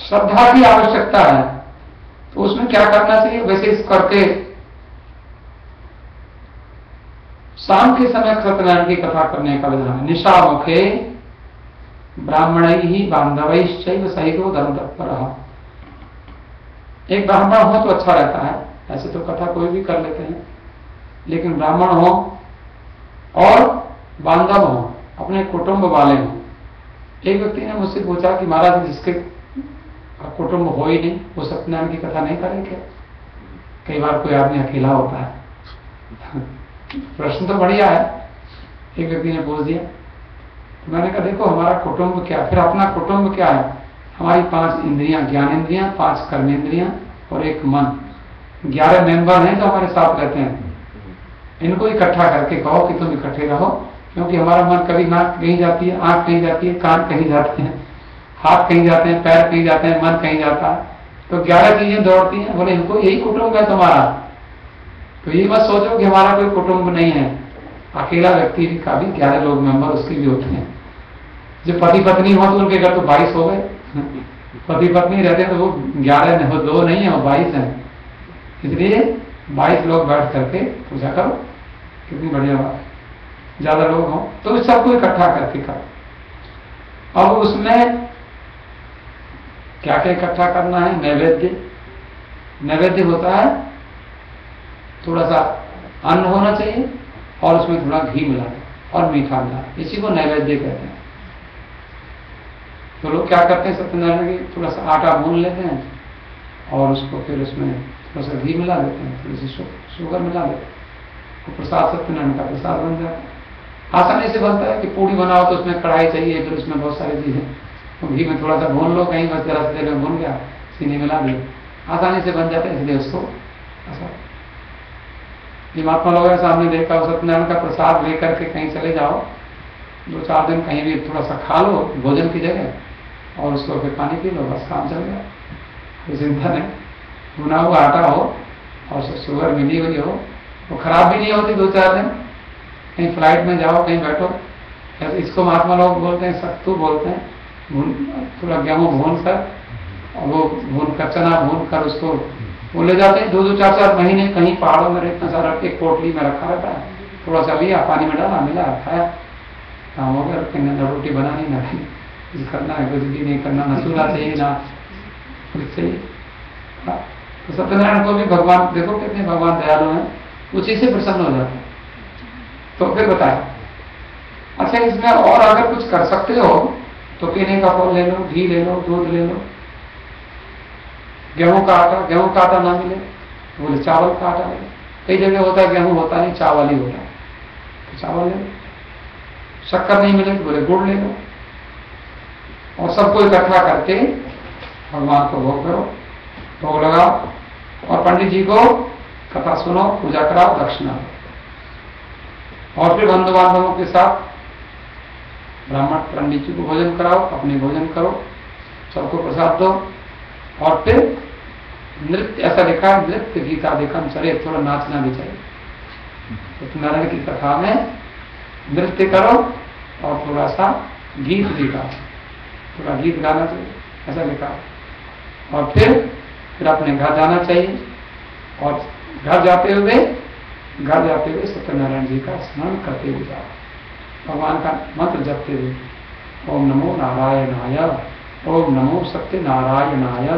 श्रद्धा की आवश्यकता है। तो उसमें क्या करना चाहिए? वैसे इस करके शाम के समय सत्यनारायण की कथा करने का विधान है। निशामुखे ब्राह्मण ही बांधवैश्चैव सहितो धर्म तत्पर। एक ब्राह्मण हो तो अच्छा रहता है, ऐसे तो कथा कोई भी कर लेते हैं, लेकिन ब्राह्मण हो और बांधव हो, अपने कुटुंब वाले हो। एक व्यक्ति ने मुझसे पूछा कि महाराज जिसके कुटुंब हो ही नहीं वो सत्यनारायण की कथा नहीं करे क्या? कई बार कोई आदमी अकेला होता है। प्रश्न तो बढ़िया है, एक व्यक्ति ने पूछ दिया। तो मैंने कहा देखो हमारा कुटुंब क्या, फिर अपना कुटुंब क्या है? हमारी 5 इंद्रियां, ज्ञानेंद्रियां, 5 कर्मेंद्रियां और एक मन, 11 मेंबर हैं जो हमारे साथ रहते हैं। इनको इकट्ठा करके कहो कि तुम इकट्ठे रहो, क्योंकि हमारा मन कभी नाक कहीं जाती है, आंख कहीं जाती है, कान कहीं जाते हैं, हाथ कहीं जाते हैं, पैर कहीं जाते हैं, मन कहीं जाता है, तो 11 चीजें दौड़ती हैं। बोले इनको यही कुटुंब है तुम्हारा, तो ये मत सोचो कि हमारा कोई कुटुंब नहीं है। अकेला व्यक्ति का भी 11 लोग मेंबर उसके भी होते हैं। जो पति पत्नी हो तो उनके घर तो 22 हो गए, पति पत्नी रहते हैं तो वो 11 हो, 2 नहीं है, वो 22 है। इसलिए 22 लोग बैठ करके पूजा करो, कितनी बढ़िया बात है। ज्यादा लोग हों तो सबको इकट्ठा करके करो। अब उसमें क्या क्या इकट्ठा करना है? नैवेद्य, नैवेद्य होता है थोड़ा सा अन्न होना चाहिए और उसमें थोड़ा घी मिला और मीठा मिला, इसी को नैवेद्य कहते हैं। तो लोग क्या करते हैं सत्यनारायण की, थोड़ा सा आटा भून लेते हैं और उसको फिर उसमें थोड़ा सा घी मिला देते हैं, थोड़ी सी शुगर मिला देते हैं, तो प्रसाद सत्यनारायण का प्रसाद बन जाता है। आसानी से बनता है कि पूड़ी बनाओ तो उसमें कढ़ाई चाहिए, फिर उसमें बहुत सारी चीजें, तो घी में थोड़ा सा भून लो, कहीं बस जरा सी देर में भून गया, चीनी मिला दी, आसानी से बन जाता है। इसलिए उसको ऐसा महात्मा लोगों ने सामने देखा, सत्यनारायण का प्रसाद लेकर के कहीं चले जाओ, 2-4 दिन कहीं भी थोड़ा सा खा लो भोजन की जगह और उसको फिर पानी पी लो, बस काम चल गया, कोई चिंता नहीं। भुना हुआ आटा हो और शुगर मिली हुई हो, वो खराब भी नहीं होती 2-4 दिन। कहीं फ्लाइट में जाओ, कहीं बैठो, इसको महात्मा लोग बोलते हैं सत्तू बोलते हैं, थोड़ा गेहूँ भून कर और वो भून कर, चना भून कर उसको वो ले जाते हैं। 2-2, 4-4 महीने कहीं पहाड़ों में इतना सारा एक पोटली में रखा रहता है, थोड़ा सा लिया, पानी में डाला, मिला, खाया, काम हो गया। न रोटी बनानी, ना कुछ करना है, कुछ भी नहीं करना, न चूल्हा चाहिए ना कुछ चाहिए। तो सत्यनारायण को भी भगवान, देखो कितने भगवान दयालु हैं, उसी से प्रसन्न हो जाते हैं। तो फिर बताए, अच्छा इसमें और अगर कुछ कर सकते हो तो केले का फल ले लो, घी ले लो, दूध ले लो। गेहूं का आटा ना मिले बोले चावल का आटा ले लो। कई जगह होता है गेहूं होता नहीं, चावल ही होता है, तो चावल ले लो। शक्कर नहीं मिले तो बोले गुड़ ले लो, और सबको इकट्ठा करके भगवान को भोग करो, भोग लगाओ और पंडित जी को कथा सुनो, पूजा कराओ, दक्षिणा दो, और फिर बंधु बांधवों के साथ ब्राह्मण पंडित जी को भोजन कराओ, अपने भोजन करो, सबको प्रसाद दो, और फिर नृत्य, ऐसा लिखा है नृत्य गीतादिकम चले, थोड़ा नाचना भी चाहिए। सत्यनारायण की कथा में नृत्य करो और थोड़ा सा गीत भी गाओ, थोड़ा गीत गाना चाहिए, ऐसा लिखा है। और फिर अपने घर जाना चाहिए, और घर जाते हुए सत्यनारायण जी का स्मरण करते हुए जाओ, भगवान का मंत्र जपते हुए, ओम नमो नारायणाय, ओम नमो सत्यनारायणाय,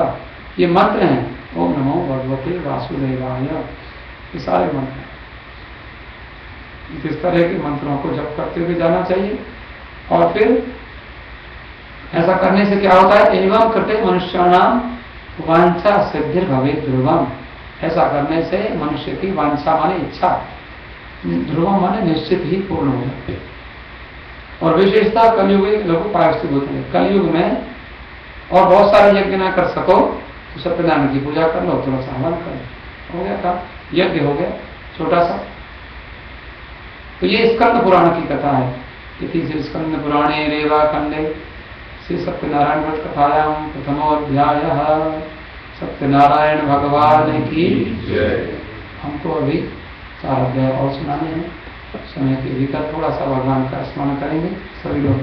ये मंत्र हैं। ओम नमो भगवते वासुदेवाय, ये सारे मंत्र हैं। इस तरह के मंत्रों को जप करते हुए जाना चाहिए। और फिर ऐसा करने से क्या होता है? एवं कृते मनुष्याणाम वांछा सिद्धिर भवेत् ध्रुवम, ऐसा करने से मनुष्य की वांछा माने इच्छा, ध्रुवम माने निश्चित ही पूर्ण हो जाती है। और विशेषता कलयुग में लोग प्रायश्चित होते हैं। कलयुग में और बहुत सारे यज्ञ ना कर सको तो सत्यनारायण की पूजा कर लो, थोड़ा सा हवन कर लो, हो गया काम, यज्ञ हो गया छोटा सा। तो ये स्कंद पुराण की कथा है। इति स्कंद पुराणे रेवा खंडे श्री सत्यनारायण व्रत कथायां प्रथमोऽध्यायः। सत्यनारायण भगवान की जय। हमको अभी 4 अध्याय और सुनाने हैं, समय के भीतर थोड़ा सा भगवान का स्मरण करेंगे सभी लोग।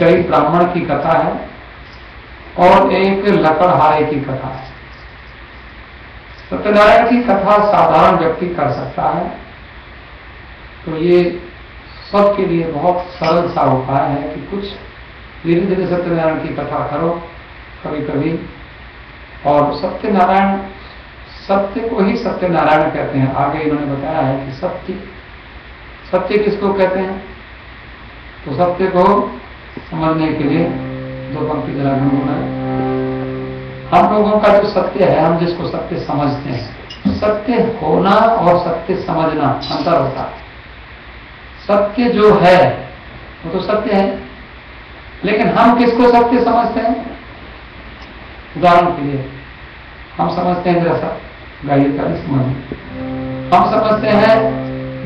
गरीब ब्राह्मण की कथा है और एक लकड़हारे की कथा है। सत्यनारायण की कथा साधारण व्यक्ति कर सकता है, तो ये सबके लिए बहुत सरल सा उपाय है कि कुछ धीरे धीरे सत्यनारायण की कथा करो कभी कभी। और सत्यनारायण, सत्य को ही सत्यनारायण कहते हैं। आगे इन्होंने बताया है कि सत्य, सत्य किसको कहते हैं, तो सत्य को समझने के लिए दो पंक्ति जरा गुनगुनाएं। हम लोगों का जो सत्य है, हम जिसको सत्य समझते हैं, सत्य होना और सत्य समझना अंतर होता है। सत्य जो है वो तो सत्य है, लेकिन हम किसको सत्य समझते हैं? उदाहरण के लिए हम समझते हैं, जैसा गाइए का समझ, हम समझते हैं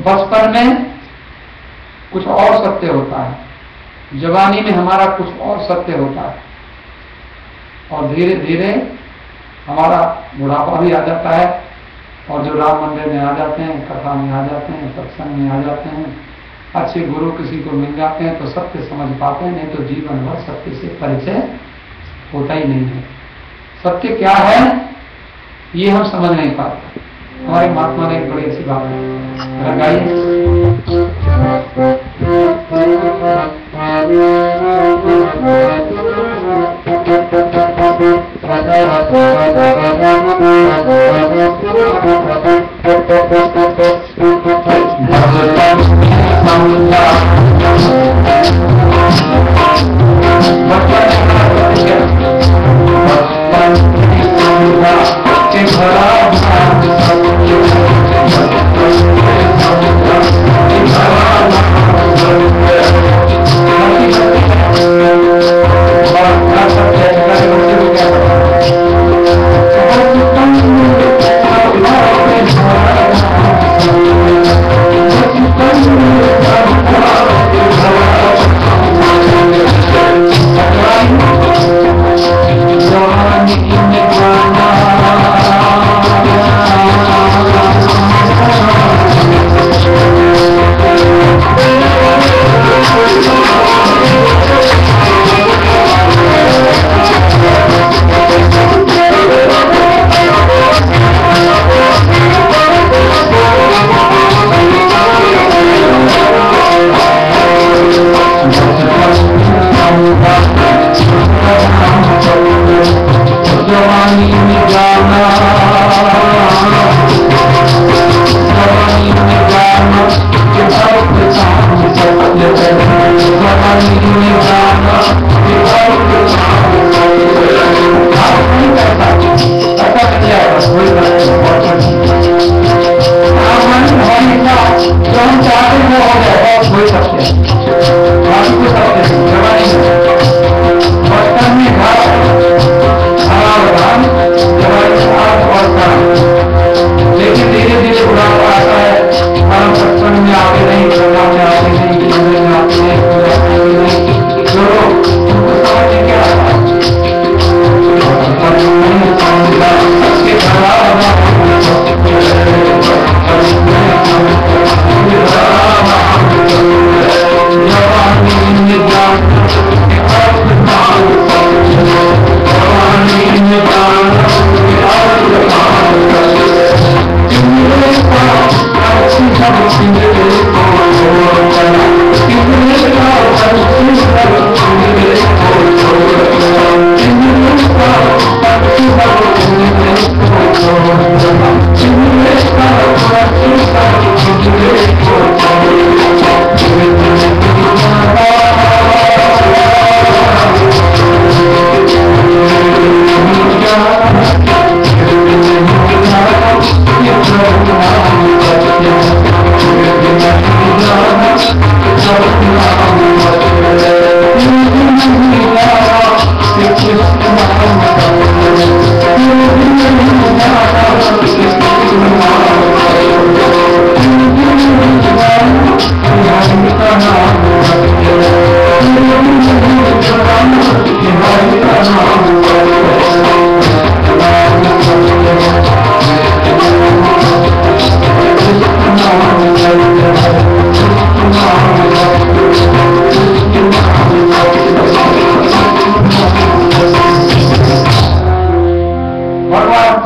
बचपन में कुछ और सत्य होता है, जवानी में हमारा कुछ और सत्य होता है, और धीरे धीरे हमारा बुढ़ापा भी आ जाता है, और जो राम मंदिर में आ जाते हैं, कथा में आ जाते हैं, सत्संग में आ जाते हैं, अच्छे गुरु किसी को मिल जाते हैं तो सत्य समझ पाते हैं, नहीं तो जीवन भर सत्य से परिचय होता ही नहीं है। सत्य क्या है ये हम समझ नहीं पाते। हमारे महात्मा ने एक बड़ी अच्छी बात लगाई,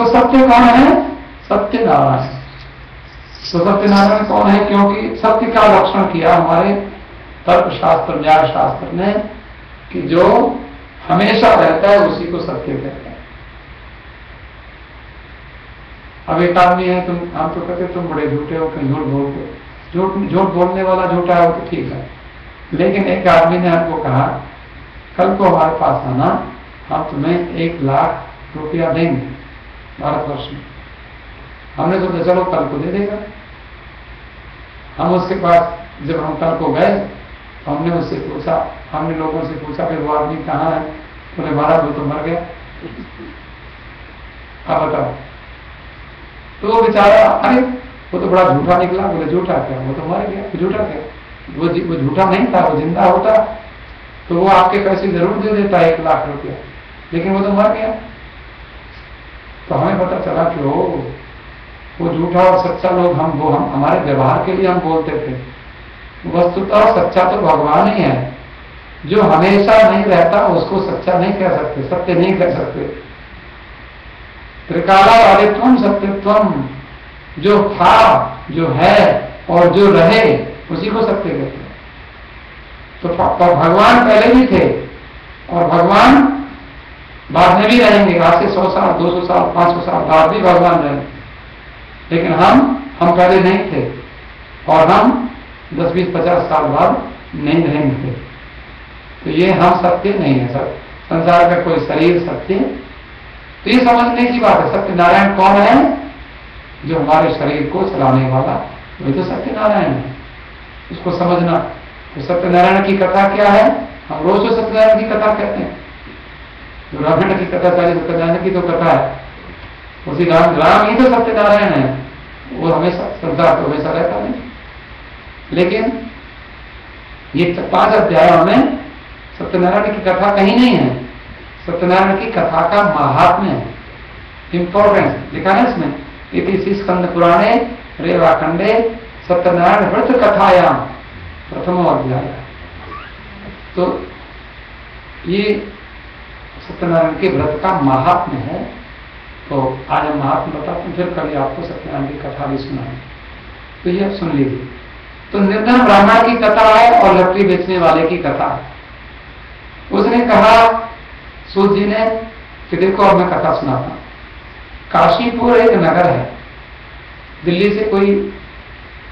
सत्य कौन है? सत्यनारायण। तो सत्यनारायण कौन है? क्योंकि सत्य का लक्षण किया हमारे तर्क शास्त्र न्याय शास्त्र ने कि जो हमेशा रहता है उसी को सत्य कहते हैं। अब एक आदमी है, हम तो कहते तुम बड़े झूठे हो, कहीं झूठ बोलते हो। झूठ बोलने वाला झूठा है वो तो ठीक है, लेकिन एक आदमी ने हमको कहा कल को हमारे पास आना, हम तुम्हें 1 लाख रुपया देंगे भारतवर्ष में। हमने सोचा चलो कल को दे देगा। हम उसके पास जब हम कल को गए तो हमने उससे पूछा, हमने लोगों से पूछा कि वो आदमी कहाँ है? बोले महाराज वो तो मर गया। अब बताओ। तो वो बेचारा, अरे वो तो बड़ा झूठा निकला। बोले झूठा क्या? वो तो मर गया। झूठा क्या? वो झूठा नहीं था, वो जिंदा होता तो वो आपके पैसे जरूर दे देता 1 लाख रुपया, लेकिन वो तो मर गया। तो हमें पता चला कि वो झूठा और सच्चा लोग हम हमारे व्यवहार के लिए हम बोलते थे। वस्तुतः सच्चा तो भगवान ही है। जो हमेशा नहीं रहता उसको सच्चा नहीं कह सकते, सत्य नहीं कह सकते। त्रिकाला वादित्वम सत्यत्वम, जो था, जो है और जो रहे उसी को सत्य कहते हैं। तो भगवान पहले भी थे और भगवान बाद में भी रहेंगे। आज से 100 साल 200 साल 500 साल बाद भी भगवान रहेंगे, लेकिन हम पहले नहीं थे और हम 10 20 50 साल बाद नहीं रहेंगे। तो ये हम सत्य नहीं है। सब संसार का कोई शरीर सत्य, तो ये समझने की बात है। सत्यनारायण कौन है? जो हमारे शरीर को चलाने वाला, वही तो सत्यनारायण है। उसको समझना। तो सत्यनारायण की कथा क्या है? हम रोज तो सत्यनारायण की कथा कहते हैं। जो रामायण की कथा सारी सत्यनारायण की तो कथा है। उसी राम ही तो सत्यनारायण है। वो हमेशा श्रद्धा तो हमेशा रहता नहीं, लेकिन ये 5 अध्यायों में सत्यनारायण की कथा कहीं नहीं है। सत्यनारायण की कथा का महात्म्य है, इंपॉर्टेंस लिखा है इसमें। इति स्कंद पुराणे रेवाखंडे सत्यनारायण व्रत कथायाम प्रथमो अध्याय। तो ये सत्यनारायण के व्रत का महात्म्य है। तो आज हम महात्म्य बताते हैं, फिर कभी आपको सत्यनारायण की कथा भी सुनाएंगे। तो ये सुन लीजिए। तो निर्धन ब्राह्मण की कथा है और लकड़ी बेचने वाले की कथा है। उसने कहा सूत जी ने कि देखो अब मैं कथा सुनाता हूं। काशीपुर एक नगर है, दिल्ली से कोई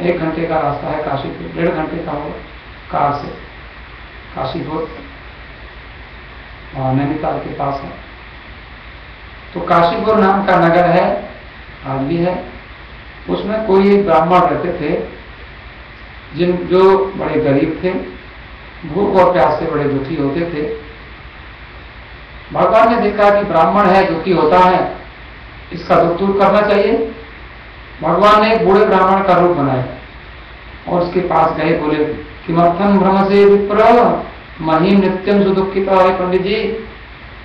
1 घंटे का रास्ता है। काशीपुर 1.5 घंटे का होगा कार से। काशीपुर नैनीताल के पास है। तो काशीपुर नाम का नगर है, आज भी है। उसमें कोई एक ब्राह्मण रहते थे जो बड़े गरीब थे, भूख और प्यास से बड़े दुखी होते थे। भगवान ने देखा कि ब्राह्मण है, दुखी होता है, इसका दुख दूर करना चाहिए। भगवान ने एक बूढ़े ब्राह्मण का रूप बनाया और उसके पास गए। बोले किमर्थम भ्रम से विप्र महिम नित्यम सुदुखिता। है पंडित जी,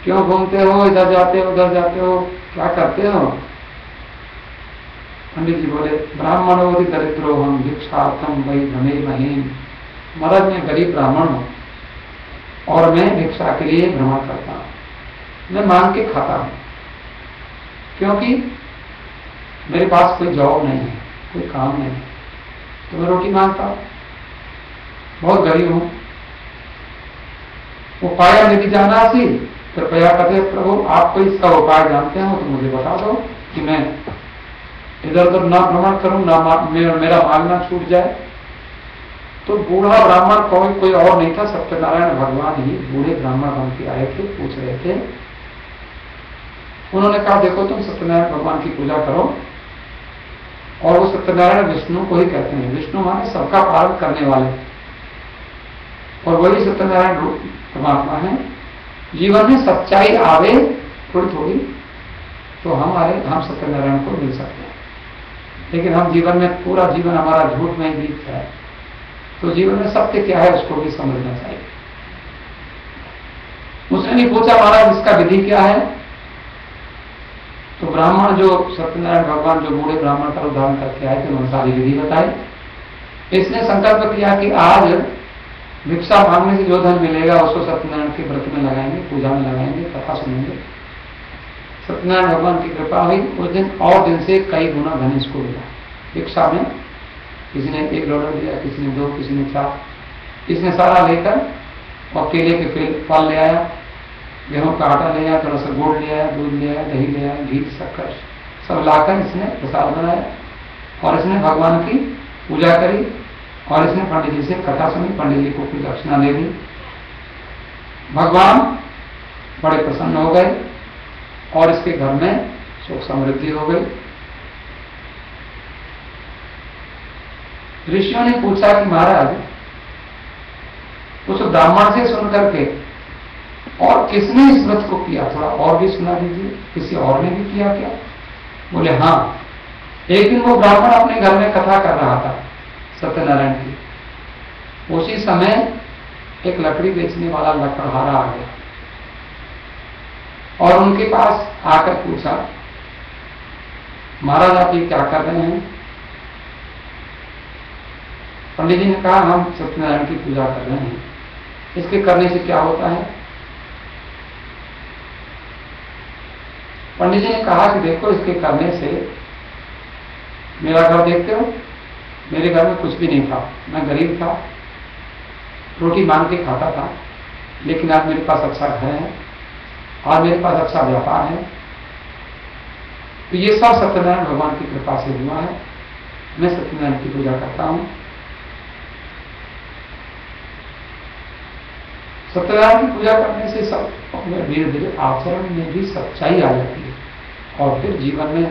क्यों घूमते हो, इधर जाते हो उधर जाते हो, क्या करते हो? पंडित जी बोले ब्राह्मणोदि दरिद्रो हम भिक्षार्थम वही भ्रमे महीन। महाराज मैं गरीब ब्राह्मण हूं और मैं भिक्षा के लिए भ्रमण करता हूं, मैं मांग के खाता हूं, क्योंकि मेरे पास कोई जॉब नहीं है, कोई काम नहीं है, तो मैं रोटी मांगता हूं, बहुत गरीब हूं। उपाय यदि जाना सी कृपया कथे प्रभु, आप कोई इसका उपाय जानते हो तो मुझे बता दो कि मैं इधर उधर ना भ्रमण करूं, ना मेरा मांगना छूट जाए। तो बूढ़ा ब्राह्मण कोई और नहीं था, सत्यनारायण भगवान ही बूढ़े ब्राह्मण बन के आए थे, पूछ रहे थे। उन्होंने कहा देखो तुम सत्यनारायण भगवान की पूजा करो, और वो सत्यनारायण विष्णु को ही कहते हैं। विष्णु माने सबका पालन करने वाले, और वही सत्यनारायण रूप परमात्मा है। जीवन में सच्चाई आवे थोड़ी थोड़ी तो हम सत्यनारायण को मिल सकते हैं, लेकिन हम जीवन में पूरा जीवन हमारा झूठ में ही बीत जाए तो जीवन में सत्य क्या है उसको भी समझना चाहिए। उसने नहीं पूछा महाराज इसका विधि क्या है। तो ब्राह्मण जो सत्यनारायण भगवान जो बूढ़े ब्राह्मण का उदाहरण करके आए थे उन्होंने सारी विधि बताई। इसने संकल्प किया कि आज भिक्षा मांगने से जो धन मिलेगा उसको सत्यनारायण के व्रत में लगाएंगे, पूजा में लगाएंगे, कथा सुनेंगे। सत्यनारायण भगवान की कृपा हुई। उस दिन और दिन से कई गुना धन इसको मिला। भिक्षा में किसी ने 1 लोटा दिया, किसी ने 2, किसी ने 4, इसने सारा लेकर और केले के फल ले आया, गेहूं का आटा ले आया, थोड़ा सा गुड़ ले आया, दूध ले आया, दही ले आया, घी, शक्कर सब लाकर इसने प्रसाद बनाया और इसने भगवान की पूजा करी और इसने पंडित जी से कथा सुनी। पंडित जी को कुछ दक्षिणा दे दी। भगवान बड़े प्रसन्न हो गए और इसके घर में सुख समृद्धि हो गई। ऋषियों ने पूछा कि महाराज, उस ब्राह्मण से सुनकर के और किसने इस व्रत को किया, थोड़ा और भी सुना दीजिए, किसी और ने भी किया क्या? बोले हाँ, एक दिन वो ब्राह्मण अपने घर में कथा कर रहा था सत्यनारायण की। उसी समय एक लकड़ी बेचने वाला लकड़हारा आ गया और उनके पास आकर पूछा, महाराज आप ये क्या कर रहे हैं? पंडित जी ने कहा, हम सत्यनारायण की पूजा कर रहे हैं। इसके करने से क्या होता है? पंडित जी ने कहा कि देखो, इसके करने से, मेरा घर देखते हो, मेरे घर में कुछ भी नहीं था, मैं गरीब था, रोटी मांग के खाता था, लेकिन आज मेरे पास अच्छा घर है, आज मेरे पास अच्छा व्यापार है। तो ये सब सत्यनारायण भगवान की कृपा से हुआ है। मैं सत्यनारायण की पूजा करता हूं। सत्यनारायण की पूजा करने से सब धीरे धीरे आचरण में भी सच्चाई आ जाती है और फिर जीवन में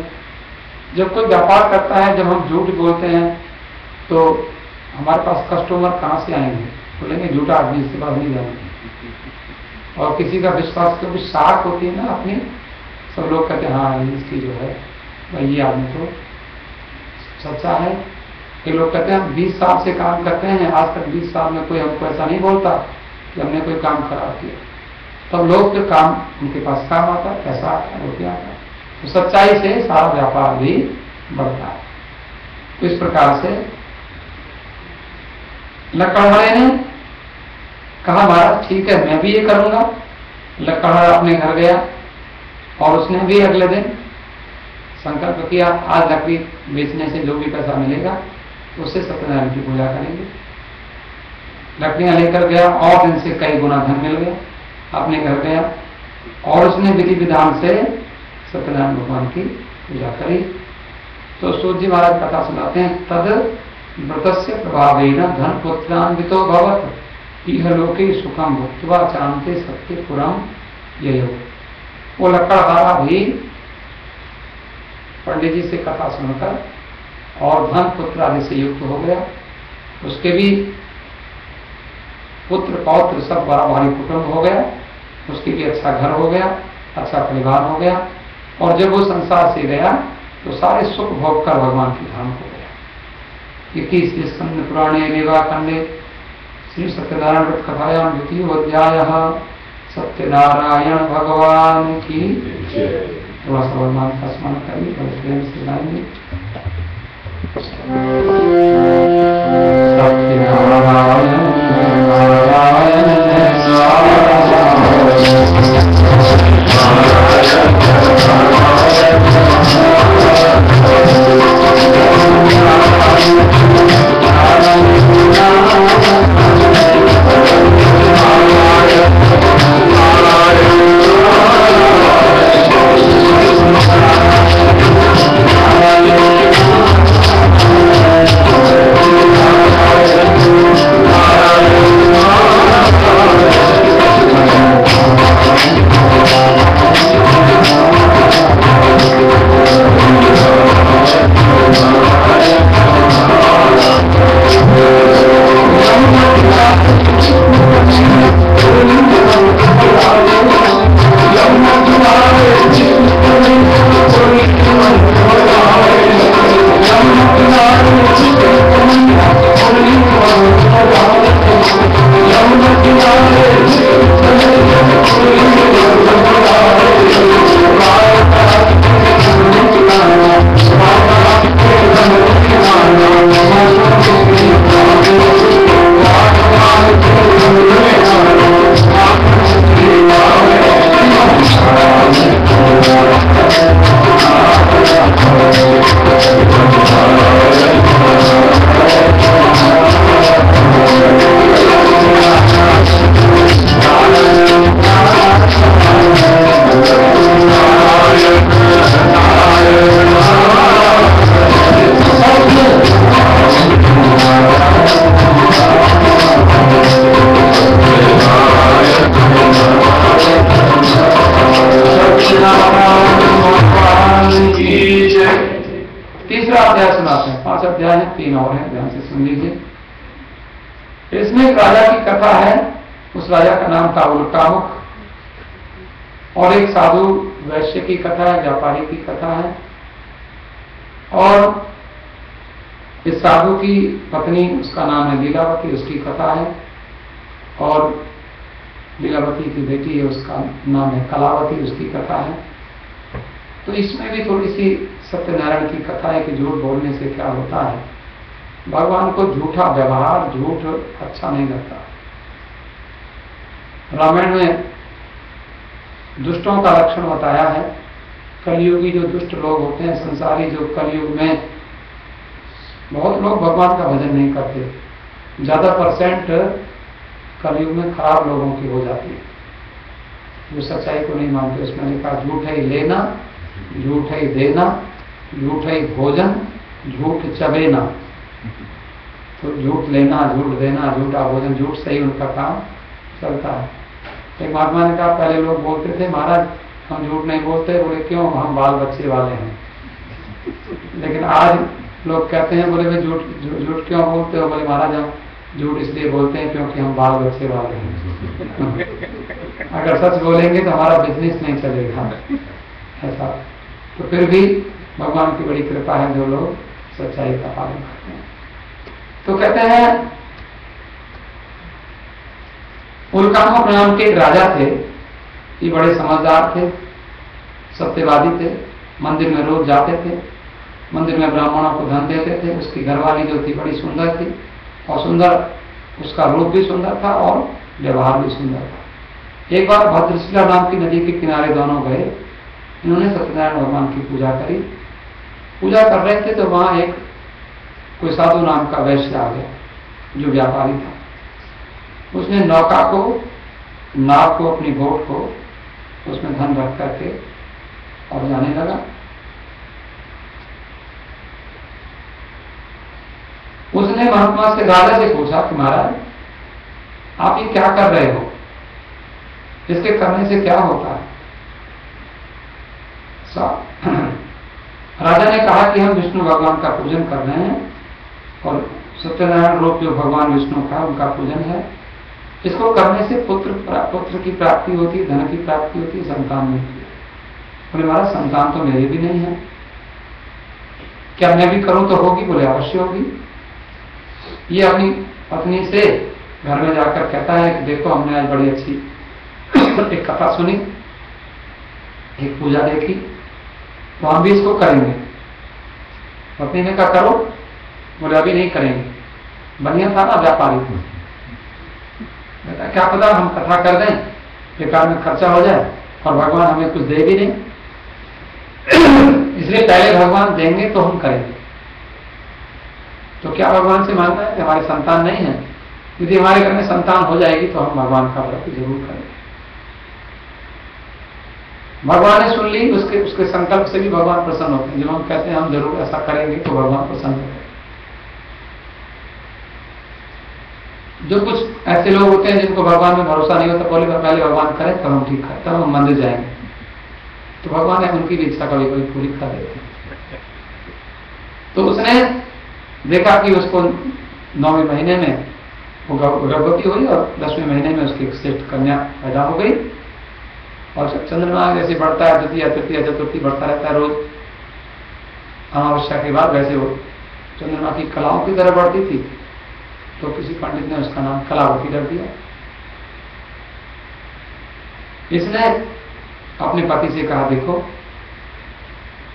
जब कोई व्यापार करता है, जब हम झूठ बोलते हैं तो हमारे पास कस्टमर कहाँ से आएंगे? बोलेंगे झूठा आदमी, इसके पास नहीं जाएंगे। और किसी का विश्वास, क्योंकि साख होती है ना अपनी, सब लोग कहते हैं हाँ इसकी जो है भाई ये आदमी तो सच्चा है। ये लोग कहते हैं हम 20 साल से काम करते हैं, आज तक 20 साल में कोई हमको ऐसा नहीं बोलता कि हमने कोई काम खराब किया। तब लोग फिर काम, उनके पास काम आता है, पैसा आता है, रुपया आता है। तो सच्चाई से सारा व्यापार भी बढ़ता है। तो इस प्रकार से लकड़हारे ने कहा, महाराज ठीक है, मैं भी ये करूंगा। लकड़हारा अपने घर गया और उसने भी अगले दिन संकल्प किया, आज लकड़ी बेचने से जो भी पैसा मिलेगा उससे सत्यनारायण की पूजा करेंगे। लकड़ियां लेकर गया और दिन से कई गुना धन मिल गया। अपने घर गया और उसने विधि विधान से सत्यनारायण भगवान की पूजा करी। तो सूर्य जी महाराज कथा सुनाते हैं, तद व्रतस्य प्रभावेन धन पुत्रान्वितो भवत् इह लोके सुखम भुक्त्वा चान्ते सत्य पुरम ययो। वो लकड़हारा भी पंडित जी से कथा सुनकर और धन पुत्र आदि से युक्त हो गया। उसके भी पुत्र पौत्र सब बड़ा भारी कुटुंब हो गया, उसके भी अच्छा घर हो गया, अच्छा परिवार हो गया। और जब वो संसार से गया तो सारे सुख भोग कर भगवान की धाम हो गया। 21 स्कंद पुराणे निवाखंडे श्री सत्यनारायण व्रत कथायां 2य अध्यायः। सत्यनारायण भगवान की। थोड़ा सा भगवान का स्मरण करिए, बड़े प्रेम से गाएंगे। सत्यनारायण नारायण तीसरा अध्याय सुनाते हैं। 5 अध्याय हैं, 3 और हैं, ध्यान से सुन लीजिए। इसमें एक राजा की कथा है। उस राजा का नाम था उल्कामुख, और एक साधु वैश्य की कथा है, व्यापारी की कथा है। और इस साधु की पत्नी, उसका नाम है लीलावती, उसकी कथा है। और लीलावती की बेटी है, उसका नाम है कलावती, उसकी कथा है। तो इसमें भी थोड़ी सी सत्यनारायण की कथा है कि झूठ बोलने से क्या होता है। भगवान को झूठा व्यवहार, झूठ अच्छा नहीं लगता। रामायण में दुष्टों का लक्षण बताया है। कलयुगी जो दुष्ट लोग होते हैं, संसारी, जो कलयुग में बहुत लोग भगवान का भजन नहीं करते। ज्यादा परसेंट कलयुग में खराब लोगों की हो जाती है, जो सच्चाई को नहीं मानते। उसमें लिखा झूठ है लेना, झूठ है देना, झूठ है भोजन, झूठ चबेना। तो झूठ लेना, झूठ देना, झूठा भोजन, झूठ से ही उनका काम चलता है। एक महात्मा ने कहा, पहले लोग बोलते थे महाराज हम झूठ नहीं बोलते। बोले क्यों? हम बाल बच्चे वाले हैं। लेकिन आज लोग कहते हैं, बोले भाई झूठ क्यों बोलते हो? बोले महाराज हम झूठ इसलिए बोलते हैं क्योंकि हम बाल बच्चे वाले हैं। अगर सच बोलेंगे तो हमारा बिजनेस नहीं चलेगा, ऐसा। तो फिर भी भगवान की बड़ी कृपा है जो लोग सच्चाई का पालन करते हैं। तो कहते हैं उल्कामुख नाम के एक राजा थे। ये बड़े समझदार थे, सत्यवादी थे, मंदिर में रोज जाते थे, मंदिर में ब्राह्मणों को धन देते थे। उसकी घरवाली जो थी बड़ी सुंदर थी, और सुंदर, उसका रूप भी सुंदर था और व्यवहार भी सुंदर था। एक बार भद्रशिला नाम की नदी के किनारे दोनों गए। इन्होंने सत्यनारायण भगवान की पूजा करी। पूजा कर रहे थे तो वहां एक कोई साधु नाम का वैश्य आ गया, जो व्यापारी था। उसने नौका को, नाव को, अपनी बोट को, उसमें धन रख करके और जाने लगा। उसने महात्मा से, राजा से पूछा कि महाराज आप ये क्या कर रहे हो? इसके करने से क्या होता है? राजा ने कहा कि हम विष्णु भगवान का पूजन कर रहे हैं, और सत्यनारायण रूप जो भगवान विष्णु का, उनका पूजन है। इसको करने से पुत्र की प्राप्ति होती है, धन की प्राप्ति होती है, संतान मिलती है। बोले महाराज संतान तो मेरी भी नहीं है, क्या मैं भी करूं तो होगी? बोले अवश्य होगी। ये अपनी पत्नी से घर में जाकर कहता है कि देखो हमने आज बड़ी अच्छी एक कथा सुनी, एक पूजा देखी, तो हम भी इसको करेंगे। पत्नी ने कहा करो। बोले अभी नहीं करेंगे। बढ़िया था ना व्यापारी। कहता क्या पता हम कथा कर दें, बेकार में खर्चा हो जाए और भगवान हमें कुछ दे भी नहीं, इसलिए पहले भगवान देंगे तो हम करेंगे। तो क्या भगवान से मांगना है कि हमारे संतान नहीं है? यदि हमारे घर में संतान हो जाएगी तो हम भगवान का व्रत जरूर करेंगे। भगवान ने सुन ली। उसके संकल्प से भी भगवान प्रसन्न होते हैं। जब हम कहते हैं हम जरूर ऐसा करेंगे तो भगवान प्रसन्न होते हैं। जो कुछ ऐसे लोग होते हैं जिनको भगवान में भरोसा नहीं होता, बोले पहले भगवान करें तब हम ठीक करें, तब हम मंदिर जाएंगे, तो भगवान है उनकी भी इच्छा कभी कभी पूरी कर देते हैं। तो उसने देखा कि उसको 9वें महीने में वो गर्भवती हुई और 10वें महीने में उसकी एक श्रेष्ठ कन्या पैदा हो गई। और चंद्रमा जैसे बढ़ता है, द्वितीय तृतीय चतुर्थी बढ़ता रहता है रोज अमावस्या के बाद, वैसे वो चंद्रमा की कलाओं की तरह बढ़ती थी। तो किसी पंडित ने उसका नाम कलावती रख दिया। इसने अपने पति से कहा देखो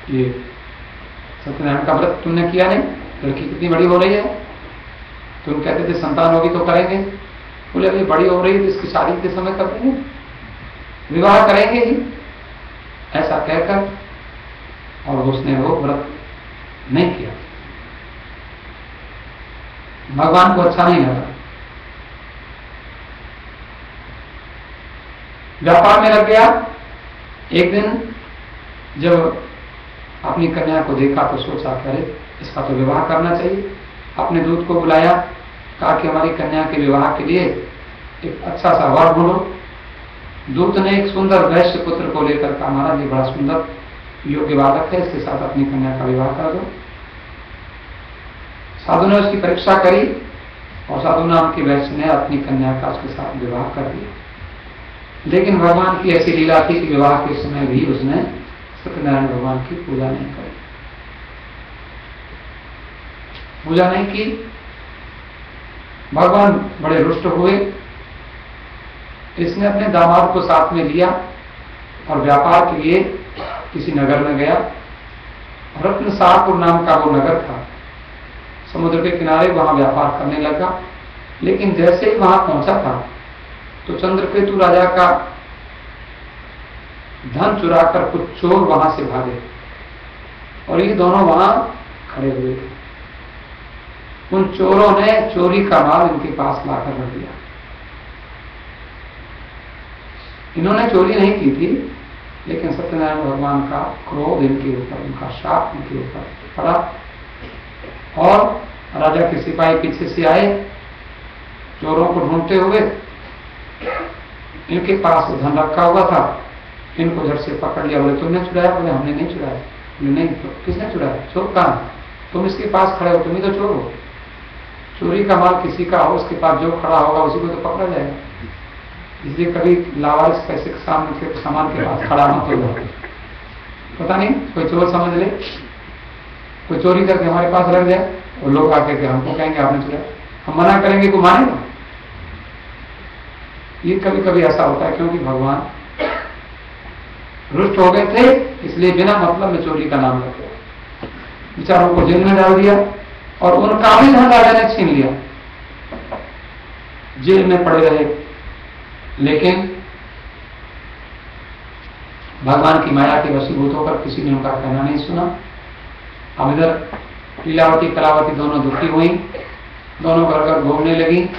ये सत्यनारायण का व्रत तुमने किया नहीं, लड़की कितनी बड़ी हो रही है। तुम कहते थे संतान होगी तो करेंगे। बोले अभी बड़ी हो रही है तो इसकी शादी के समय कर देंगे, विवाह करेंगे ही, ऐसा कहकर और उसने वो व्रत नहीं किया। भगवान को अच्छा नहीं लगा। व्यापार में लग गया। एक दिन जब अपनी कन्या को देखा तो सोचा करे इसका तो विवाह करना चाहिए। अपने दूत को बुलाया, कहा कि हमारी कन्या के विवाह के लिए एक अच्छा सा वर ढूंढो। दूत ने एक सुंदर वैश्य पुत्र को लेकर कहा महाराज ये बड़ा सुंदर योग्य बालक है, इसके साथ अपनी कन्या का विवाह कर दो। साधु ने उसकी परीक्षा करी और साधु नाम की वैश्य ने अपनी कन्या का उसके साथ विवाह कर दिया। लेकिन भगवान की ऐसी लीला थी कि विवाह के समय भी उसने सत्यनारायण भगवान की पूजा नहीं करी, पूजा नहीं की। भगवान बड़े रुष्ट हुए। इसने अपने दामाद को साथ में लिया और व्यापार के लिए किसी नगर में गया। रत्नसारपुर नाम का वो नगर था, समुद्र के किनारे, वहां व्यापार करने लगा। लेकिन जैसे ही वहां पहुंचा था तो चंद्रकेतु राजा का धन चुराकर कुछ चोर वहां से भागे और ये दोनों वहां खड़े हुए थे। उन चोरों ने चोरी का माल इनके पास लाकर रख दिया। इन्होंने चोरी नहीं की थी, लेकिन सत्यनारायण भगवान का क्रोध इनके ऊपर, उनका शाप इनके ऊपर पड़ा और राजा के सिपाही पीछे से आए, चोरों को ढूंढते हुए। इनके पास वो धन रखा हुआ था, इनको झट से पकड़ लिया। बोले तुमने चुराया? बोले हमने नहीं चुराया। बोले नहीं, तो किसने चुराया? चोर कहाँ है? तुम इसके पास खड़े हो, तुम ही तो चोर हो। चोरी का माल किसी का हो, उसके पास जो खड़ा होगा उसी को तो पकड़ा जाएगा। इसलिए कभी लावारिस पैसे के सामने के सामान के पास खड़ा मत हो जाए। पता नहीं कोई चोर समझ ले, कोई चोरी करके हमारे पास रख जाए और लोग आके के हमको कहेंगे आपने चुराया, हम मना करेंगे को मानेगा। ये कभी कभी ऐसा होता है, क्योंकि भगवान रुष्ट हो गए थे, इसलिए बिना मतलब में चोरी का नाम रख दिया, बेचारों को जेल में डाल दिया और उनका भी धन राजा ने छीन लिया, जेल में पड़े रहे। लेकिन भगवान की माया के वशीभूत होकर किसी ने उनका कहना नहीं सुना। अब इधर लीलावती कलावती दोनों दुखी हुई, दोनों घर घर घूमने लगी।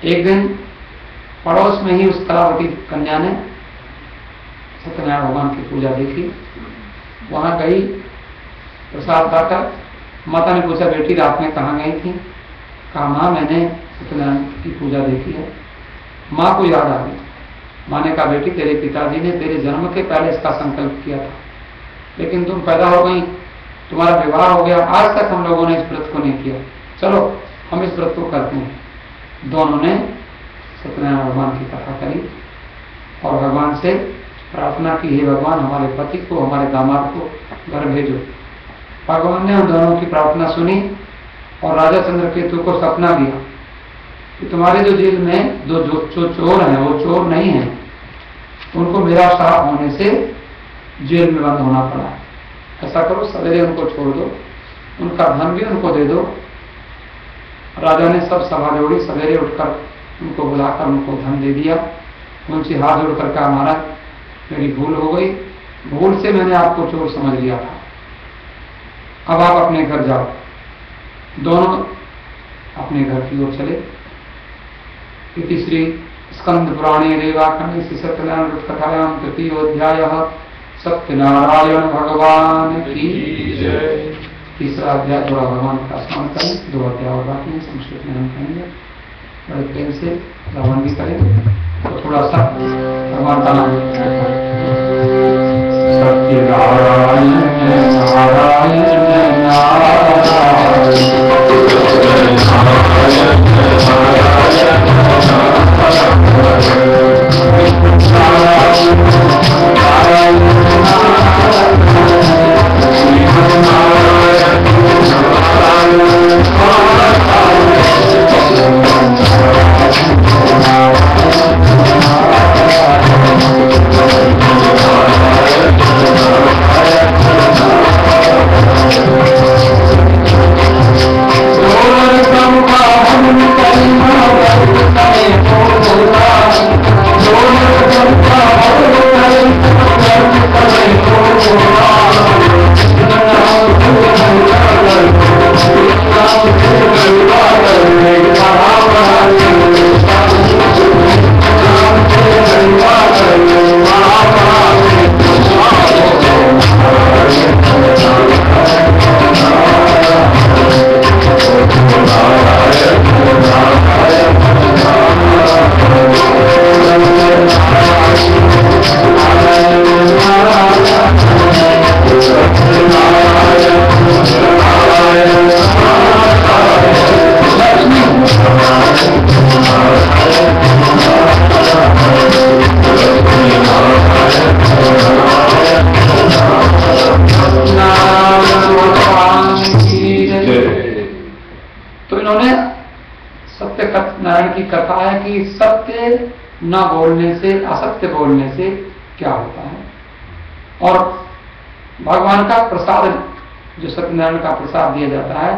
एक दिन पड़ोस में ही उस कलावती कन्या ने सत्यनारायण भगवान की पूजा देखी, वहां गई, प्रसाद खाकर माता ने पूछा बेटी रात में कहाँ गई थी? कहा माँ मैंने सत्यनारायण की पूजा देखी है। माँ को याद आ गई। माँ ने कहा बेटी तेरे पिताजी ने तेरे जन्म के पहले इसका संकल्प किया था, लेकिन तुम पैदा हो गई, तुम्हारा विवाह हो गया, आज तक हम लोगों ने इस व्रत को नहीं किया, चलो हम इस व्रत को करते हैं। दोनों ने सत्यनारायण भगवान की कथा करी और भगवान से प्रार्थना की, हे भगवान हमारे पति को, हमारे दामाद को घर भेजो। भगवान ने उन दोनों की प्रार्थना सुनी और राजा चंद्रकेतु को सपना दिया कि तुम्हारे जो जेल में जो चोर हैं वो चोर नहीं है, उनको मेरा श्राप होने से जेल में बंद होना पड़ा। ऐसा करो सवेरे उनको छोड़ दो, उनका धन भी उनको दे दो। राजा ने सब सभा जोड़ी, सवेरे उठकर उनको बुलाकर उनको धन दे दिया। उनसे हाथ जोड़कर कहा महाराज मेरी भूल हो गई, भूल से मैंने आपको चोर समझ लिया था, अब आप अपने घर जाओ। दोनों अपने घर की ओर चले। इति श्री स्कंद पुराणे रेवाखंडे श्री सत्यनारायण कथायां तृतीयोऽध्यायः। सत्यनारायण भगवान की जय। तीसरा अध्याय थोड़ा भगवान का स्मरण करें, 2 अध्याय और बाकी हैं, संस्कृत में हम कहेंगे, बड़े प्रेम से श्रवण भी करें। तो थोड़ा सा भगवान का नाम सत्यनारायण नारायण सत्यनारायण की कथा है कि सत्य न बोलने से, असत्य बोलने से क्या होता है। और भगवान का प्रसाद, जो सत्यनारायण का प्रसाद दिया जाता है,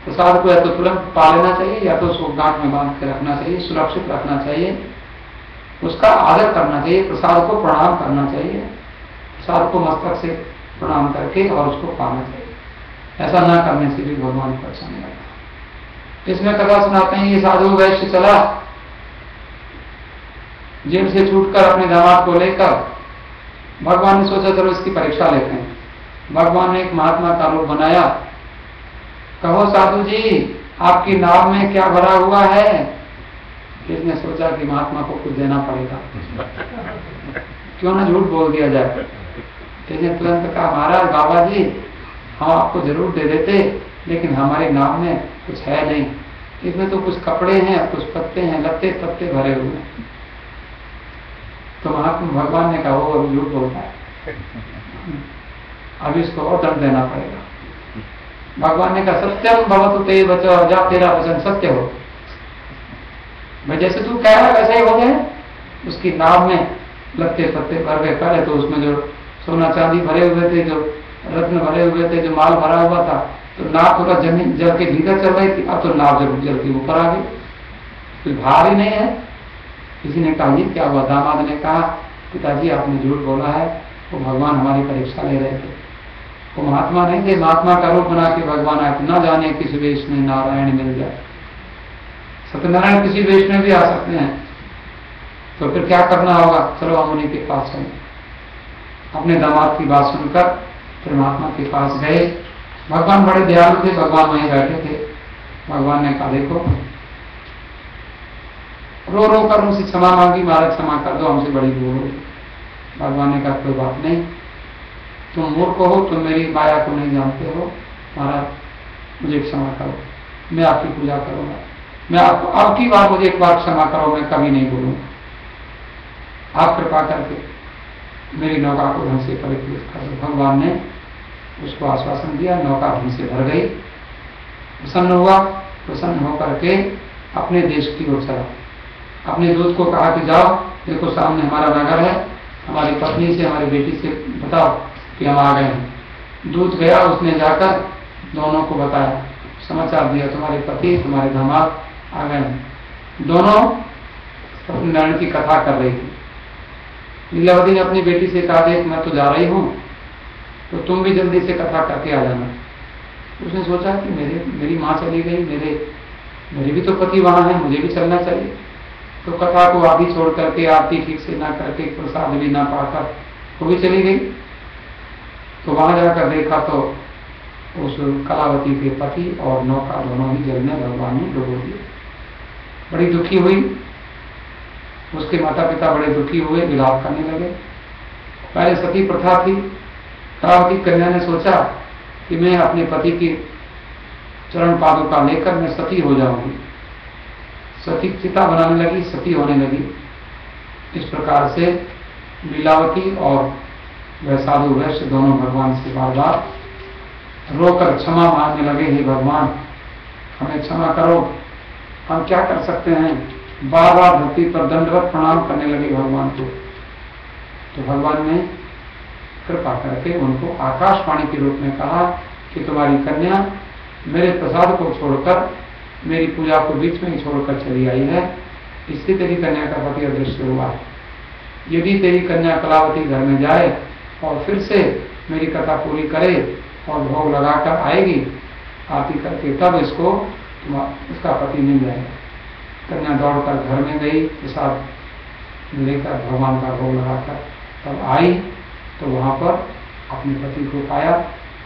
प्रसाद को या तो तुरंत पा लेना चाहिए या तो उसको गांठ में बांध के रखना चाहिए, सुरक्षित रखना चाहिए, उसका आदर करना चाहिए, प्रसाद को प्रणाम करना चाहिए, प्रसाद को मस्तक से प्रणाम करके और उसको पाना चाहिए। ऐसा ना करने से भी भगवान को अच्छा नहीं लगता। इसमें कथा सुनाते हैं, ये साधु वैश्य चला जेल से छूटकर अपने दामाद को लेकर। भगवान ने सोचा चलो इसकी परीक्षा लेते हैं। भगवान ने एक महात्मा का रूप बनाया। कहो साधु जी, आपकी नाव में क्या भरा हुआ है? इसने सोचा कि महात्मा को कुछ देना पड़ेगा, क्यों ना झूठ बोल दिया जाए। इसने तुरंत कहा, महाराज बाबा जी, हम आपको जरूर दे देते, लेकिन हमारी नाव में कुछ है नहीं, इसमें तो कुछ कपड़े हैं, कुछ पत्ते हैं, लत्ते पत्ते भरे हुए हैं। तो महात्मा भगवान ने कहा, वो झूठ बोलता है, अभी इसको और दंड देना पड़ेगा। भगवान ने कहा, सत्यम भवतु ते वचो, जा तेरा वचन सत्य हो। मैं जैसे तू कह रहा वैसे ही हो जाए। उसकी नाव में लत्ते पत्ते भर गए। पहले तो उसमें जो सोना चांदी भरे हुए थे, जो रत्न भरे हुए थे, जो माल भरा हुआ था, तो नाव पूरा जमीन जल के भीतर चल रही थी। अब तो नाव जल के ऊपर आ गई, कोई भार ही नहीं है। किसी ने कहा, ये क्या हुआ? दामाद ने कहा, पिताजी आपने झूठ बोला है, वो भगवान हमारी परीक्षा ले रहे थे। वो महात्मा नहीं थे, महात्मा का रूप बना के भगवान आए, न जाने किस वेश में नारायण मिल जाए। सत्यनारायण किसी वेश में भी आ सकते हैं, तो फिर क्या करना होगा? चलो हम उन्हीं के पास चले। अपने दामाद की बात सुनकर फिर महात्मा के पास गए। भगवान बड़े दयालु थे, भगवान वहीं बैठे थे। भगवान ने कहा, देखो, रो रो कर उनसे क्षमा मांगी, महाराज क्षमा कर दो, हमसे बड़ी भूल हो। भगवान ने कहा, कोई बात नहीं, तुम मूर्ख हो, तुम मेरी माया को नहीं जानते हो, महाराज मुझे क्षमा करो, मैं आपकी पूजा करूंगा। मैं आपको अब की बार मुझे एक बार क्षमा करो, मैं कभी नहीं बोलूंगा। आप कृपा करके मेरी नौका को ढंग से परिपूर्ण कर दो। भगवान ने उसको आश्वासन दिया, नौका ढंग से भर गई। प्रसन्न हुआ, प्रसन्न होकर के अपने देश की ओर चला। अपने दूत को कहा कि जाओ, देखो सामने हमारा नगर है, हमारी पत्नी से, हमारी बेटी से बताओ कि हम आ गए हैं। दूत गया, उसने जाकर दोनों को बताया, समाचार दिया, तुम्हारे पति, तुम्हारे दामाद आ गए हैं। दोनों सत्यनारायण की कथा कर रही थी। लीलावती ने अपनी बेटी से कहा, देख मैं तो जा रही हूँ, तो तुम भी जल्दी से कथा करके आ जाना। उसने सोचा कि मेरी माँ चली गई, मेरे भी तो पति वहां है, मुझे भी चलना चाहिए। तो कथा को आधी छोड़ करके, आरती ठीक से ना करके, प्रसाद भी ना पाकर वो भी चली गई। तो वहां जाकर देखा तो उस कलावती के पति और नौका दोनों ही जल में भगवान ने डुबो दिए। बड़ी दुखी हुई, उसके माता पिता बड़े दुखी हुए, विलाप करने लगे। पहले सती प्रथा थी। कलावती कन्या ने सोचा कि मैं अपने पति की चरण पादुका लेकर मैं सती हो जाऊंगी। सती चिता बनाने लगी, सती होने लगी। इस प्रकार से लीलावती और वह साधु वैश्य दोनों भगवान से बार बार रोकर क्षमा मांगने लगे, हे भगवान हमें क्षमा करो, हम क्या कर सकते हैं। बार बार धरती पर दंडवत प्रणाम करने लगे भगवान को। तो भगवान ने कृपा करके उनको आकाशवाणी के रूप में कहा कि तुम्हारी कन्या मेरे प्रसाद को छोड़कर, मेरी पूजा को बीच में ही छोड़कर चली आई है, इससे तेरी कन्या का पति अदृश्य हुआ है। यदि तेरी कन्या कलावती घर में जाए और फिर से मेरी कथा पूरी करे और भोग लगाकर आएगी आरती करके, तब इसको उसका पति मिल जाएगा। कन्या दौड़कर घर में गई, प्रसाद लेकर भगवान का भोग लगाकर तब आई, तो वहां पर अपने पति को पाया।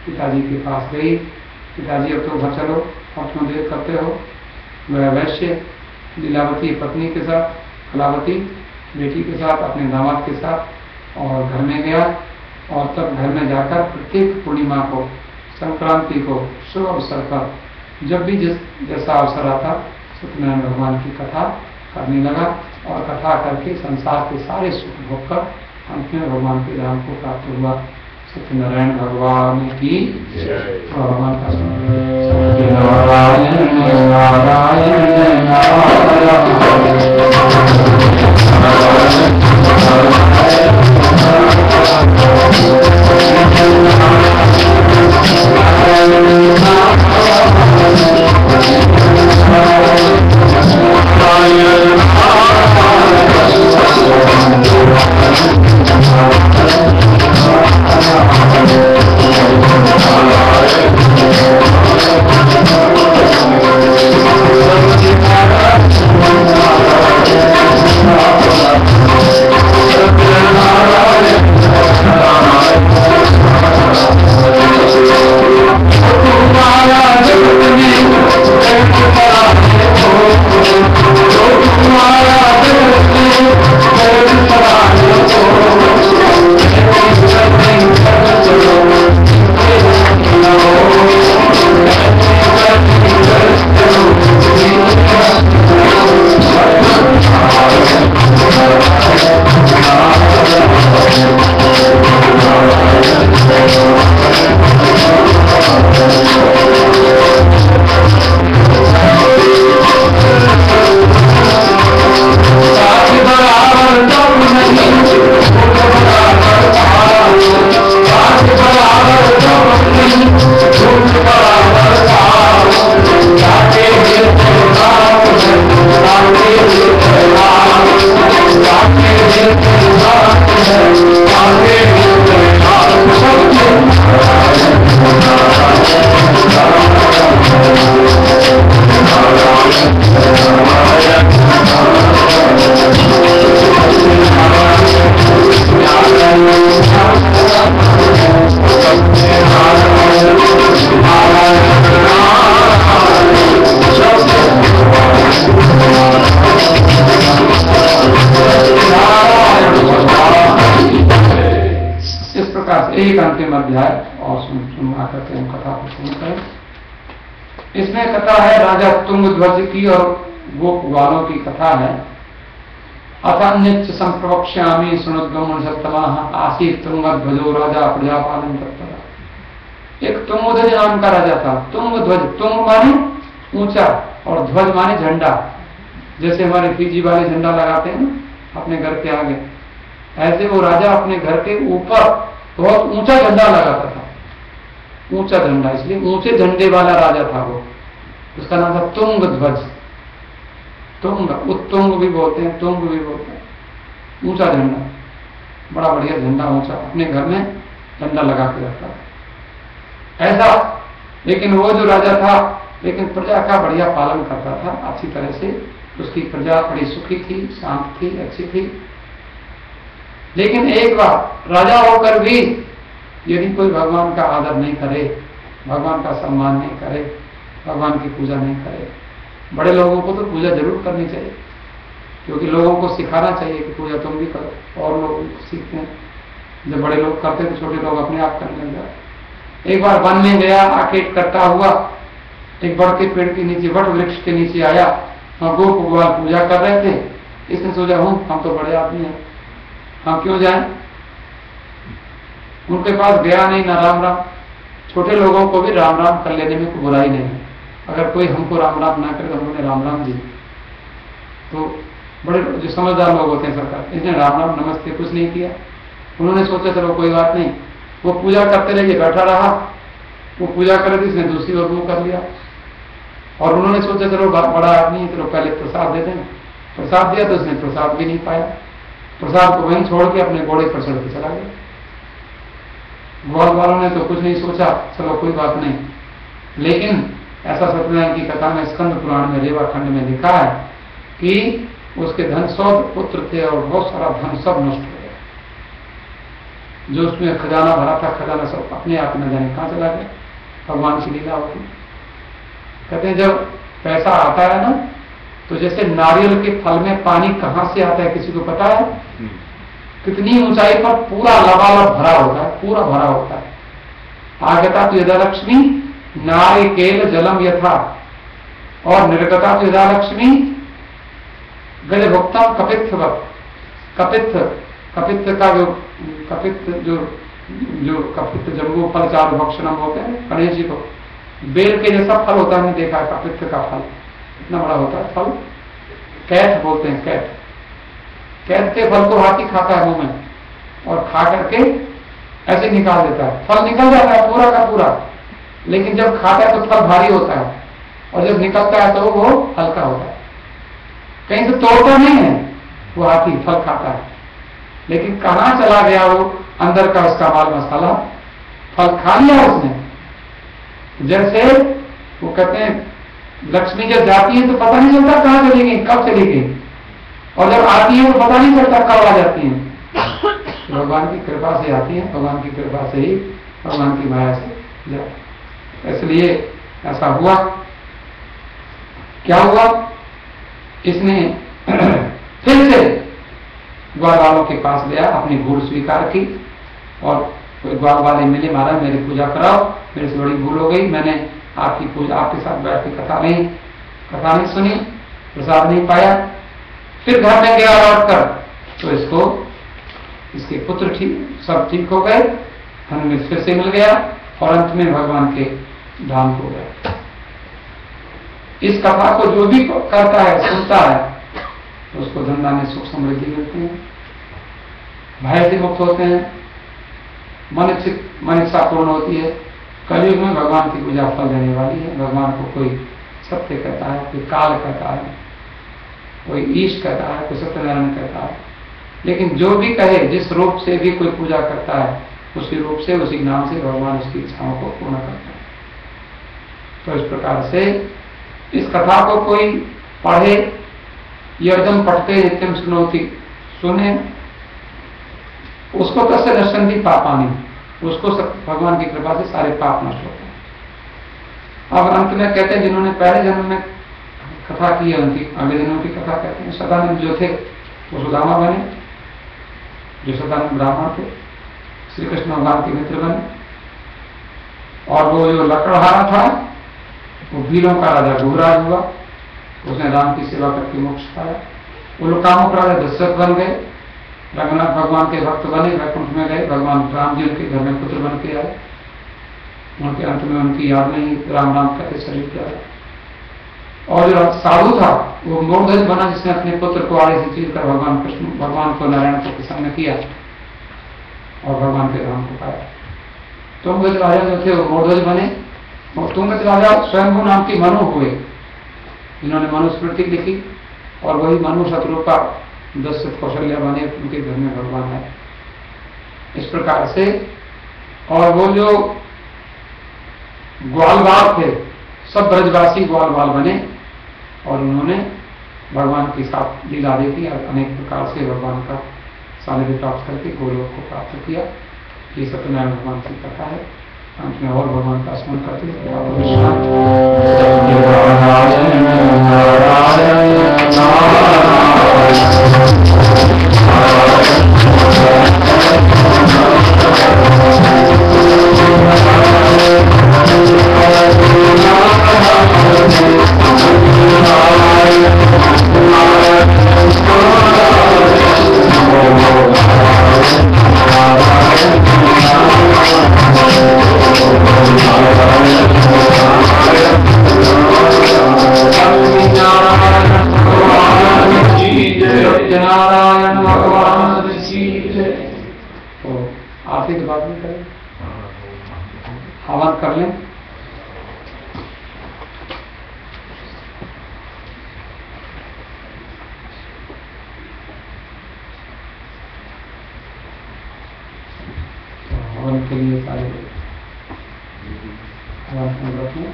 पिताजी के पास गई, पिताजी अब तो घर चलो, और क्यों देर करते हो। वह वैश्य लीलावती पत्नी के साथ, कलावती बेटी के साथ, अपने दामाद के साथ और घर में गया। और तब घर में जाकर प्रत्येक पूर्णिमा को, संक्रांति को, शुभ अवसर पर जब भी जैसा अवसर आता सत्यनारायण भगवान की कथा करने लगा। और कथा करके संसार के सारे सुख भोग कर अंत में भगवान के धाम को प्राप्त हुआ। सत्यनारायण भगवान की भगवान का नारायण नारायण एक अंतिम अध्याय और सुना करते हैं कथा को सुनकर। इसमें कथा है राजा तुंगध्वज की और गोप ग्वालों की कथा है। अथान्यच्च संप्रवक्ष्यामि सुनोद्गम सत्तमाः आसीत् तुंगध्वजो राजा प्रजापालन तत्परा। एक तुंगध्वज नाम का राजा था। तुंगध्वज, तुंग माने ऊंचा और ध्वज माने झंडा, जैसे हमारे फीजी वाले झंडा लगाते हैं ना अपने घर के आगे, ऐसे वो राजा अपने घर के ऊपर बहुत ऊंचा झंडा लगाता था। ऊंचा झंडा, इसलिए ऊंचे झंडे वाला राजा था वो। उसका नाम था तुंगध्वज। तुंग, उत्तुंग भी बोलते हैं, तुंग भी बोलते हैं। ऊंचा झंडा, बड़ा बढ़िया झंडा ऊंचा, अपने घर में झंडा लगा के रखता था ऐसा। लेकिन वो जो राजा था, लेकिन प्रजा का बढ़िया पालन करता था अच्छी तरह से। उसकी प्रजा बड़ी सुखी थी, शांत थी, अच्छी थी। लेकिन एक बार राजा होकर भी यदि कोई भगवान का आदर नहीं करे, भगवान का सम्मान नहीं करे, भगवान की पूजा नहीं करे, बड़े लोगों को तो पूजा जरूर करनी चाहिए, क्योंकि लोगों को सिखाना चाहिए कि पूजा तुम भी करो, और लोग सीखते हैं। जब बड़े लोग करते तो छोटे लोग अपने आप करने लग जाते। एक बार वन में गया, आकेट करता हुआ एक बड़ के पेड़ के नीचे, वट वृक्ष के नीचे आया, वहां गोप ग्वाल पूजा कर रहे थे। इसने सोचा हम तो बड़े आदमी हैं, हम क्यों जाएं? उनके पास गया नहीं, ना राम राम। छोटे लोगों को भी राम राम कर लेने में कोई बुराई नहीं है। अगर कोई हमको राम राम ना करे तो हम बोले राम राम जी। तो बड़े जो समझदार लोग होते हैं सरकार, इसने राम राम नमस्ते कुछ नहीं किया। उन्होंने सोचा चलो कोई बात नहीं, वो पूजा करते रहिए, बैठा रहा। वो पूजा कर रही थी, इसने दूसरी ओर मुंह कर लिया। और उन्होंने सोचा चलो बड़ा आदमी है, चलो पहले प्रसाद दे दें। प्रसाद दिया तो उसने प्रसाद भी नहीं पाया। प्रसाद को वहीं छोड़ के अपने घोड़े पर चढ़ के चला गया। ग्वाल वालों ने तो कुछ नहीं सोचा, चलो कोई बात नहीं। लेकिन ऐसा सत्यनारायण की कथा में, स्कंद पुराण में, रेवा खंड में लिखा है कि उसके धन 100 पुत्र थे और बहुत सारा धन सब नष्ट हो गया। जो उसमें खजाना भरा था, खजाना सब अपने आप न जाने कहां चला गया। भगवान की लीला होती। कहते हैं जब पैसा आता है ना, तो जैसे नारियल के फल में पानी कहां से आता है किसी को पता है? कितनी ऊंचाई पर पूरा लबालब भरा होता है, पूरा भरा होता है। आगता तो यदा लक्ष्मी नारिकेल जलम यथा, और निर्गता तो यदा लक्ष्मी गजभुक्तम कपित्थवत्। कपित्थ का जो कपित्थ जो कपित्थ जम्बू फल चारु भक्षणम होते हैं गणेश जी को, बेल के जैसा फल होता है, हमने देखा है, कपित्थ का फल इतना बड़ा होता है फल, कैट बोलते हैं, कैट। कैट के फल को हाथी खाता है मुंह में, और खा करके ऐसे निकाल देता है, फल निकल जाता है पूरा का पूरा, लेकिन जब खाता है तो फल भारी होता है, और जब निकलता है तो वो हल्का होता है। कहीं से तोड़ता नहीं है वो हाथी, फल खाता है, लेकिन कहां चला गया वो अंदर का उसका माल मसाला, फल खा लिया उसने। जैसे वो कहते हैं लक्ष्मी जब जाती है तो पता नहीं चलता कहां चली गई, कब चली गई, और जब आती है तो पता नहीं चलता कब आ जाती है। भगवान की कृपा से आती है, भगवान की कृपा से ही, भगवान की माया से जाती। इसलिए ऐसा हुआ, क्या हुआ, इसने फिर से ग्वाल वालों के पास गया, अपनी भूल स्वीकार की, और ग्वाल वाले मिले, महाराज मेरी पूजा कराओ, मेरे से बड़ी भूल हो गई, मैंने आपकी पूजा, आपके साथ बैठ के कथा नहीं सुनी, प्रसाद नहीं पाया। फिर घर में गया लौट कर, तो इसके पुत्र सब ठीक हो गए, हनुमान फिर से मिल गया, और अंत में भगवान के धाम को गया। इस कथा को जो भी करता है, सुनता है, तो उसको धंधा में सुख समृद्धि मिलती है, भय से मुक्त होते हैं, मन इच्छा पूर्ण होती है। कलयुग में भगवान की पूजा फल देने वाली है। भगवान को कोई सत्य कहता है, कोई काल कहता है, कोई ईश कहता है, कोई सत्यनारायण कहता है, लेकिन जो भी कहे, जिस रूप से भी कोई पूजा करता है, उसी रूप से, उसी नाम से भगवान उसकी इच्छाओं को पूर्ण करता है। तो इस प्रकार से इस कथा को कोई पढ़े, यदम पढ़ते नित्यम सुनोति, सुने, उसको कस्य नश्यन्ति पापानि, उसको भगवान की कृपा से सारे पाप नष्ट होते हैं। अब अंत में कहते हैं जिन्होंने पहले जन्म में कथा की है, उनकी अगले जन्म की कथा कहते हैं। सदानंद जो थे वो सुदामा बने, जो सदानंद ब्राह्मण थे, श्री कृष्ण भगवान के मित्र बने, और वो जो लकड़हारा था वो वीरों का राजा गुहराज हुआ, उसने राम की सेवा करके मोक्ष पाया। वो लोग कामों का राजा दशरथ बन गए, रघुनाथ भगवान के भक्त बने, वैकुंठ में गए, भगवान राम जी उनके घर में पुत्र बन के आए। उनके अंत में उनकी याद नहीं, राम राम कहते शरीर के आए। और जो साधु था वो मूढ़ बना, जिसने अपने पुत्र को आड़े से चीर कर भगवान को नारायण को प्रसन्न किया और भगवान के राम को पाया। तुंगध्वज राजा जो थे वो मूढ़ बने, और तुंगध्वज राजा स्वयंभू नाम की मनु हुए, जिन्होंने मनुस्मृति लिखी, और वही मनु शत्रुपा दशरथ कौशल्या बने, उनके घर में भगवान है। इस प्रकार से, और वो जो ग्वालवाल थे, सब ब्रजवासी ग्वालवाल बने, और उन्होंने भगवान के साथ लीला देखी और अनेक प्रकार से भगवान का सानिध्य प्राप्त करके गोलोक को प्राप्त किया। ये सत्यनारायण भगवान की कथा है। अंत में और भगवान का स्मरण करते नारायण भगवान तो आरती के बाद में करें, हवन कर लें। हवन के लिए सारे हवन रखें।